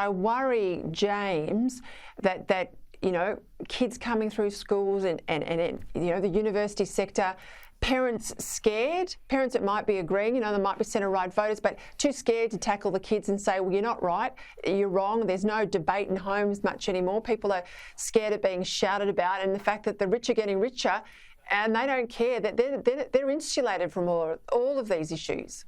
I worry, James, that you know, kids coming through schools and you know, the university sector, parents scared, parents that might be agreeing, you know, they might be centre-right voters, but too scared to tackle the kids and say, well, you're not right, you're wrong, there's no debate in homes much anymore. People are scared of being shouted about, and the fact that the rich are getting richer and they don't care, that they're insulated from all of these issues.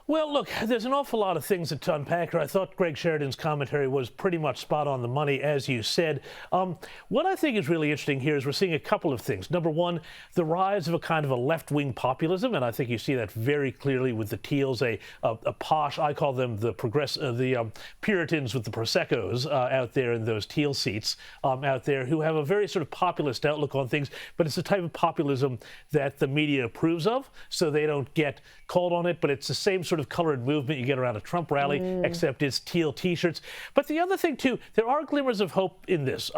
Well, look, there's an awful lot of things to unpack here. I thought Greg Sheridan's commentary was pretty much spot on the money, as you said. What I think is really interesting here is we're seeing a couple of things. Number one, the rise of a kind of a left-wing populism, and I think you see that very clearly with the Teals, a posh, I call them the Puritans with the Proseccos out there in those Teal seats out there, who have a very sort of populist outlook on things, but it's the type of populism that the media approves of, so they don't get called on it, but it's the same sort of colored movement you get around a Trump rally, except it's teal T-shirts. But the other thing, too, there are glimmers of hope in this.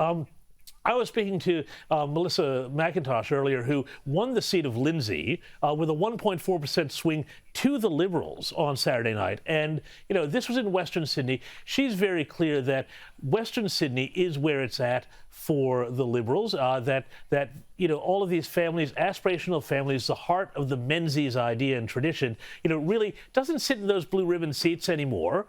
I was speaking to Melissa McIntosh earlier, who won the seat of Lindsay with a 1.4% swing to the Liberals on Saturday night. And, you know, this was in Western Sydney. She's very clear that Western Sydney is where it's at for the Liberals, that you know, all of these families, aspirational families, the heart of the Menzies idea and tradition, you know, really doesn't sit in those blue ribbon seats anymore.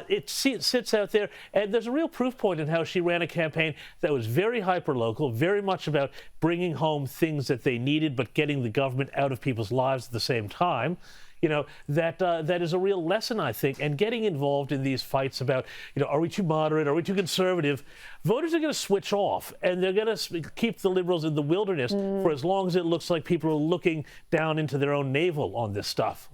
It sits out there, and there's a real proof point in how she ran a campaign that was very hyper-local, very much about bringing home things that they needed, but getting the government out of people's lives at the same time. You know, that is a real lesson, I think, and getting involved in these fights about, you know, are we too moderate, are we too conservative? Voters are going to switch off, and they're going to keep the Liberals in the wilderness for as long as it looks like people are looking down into their own navel on this stuff.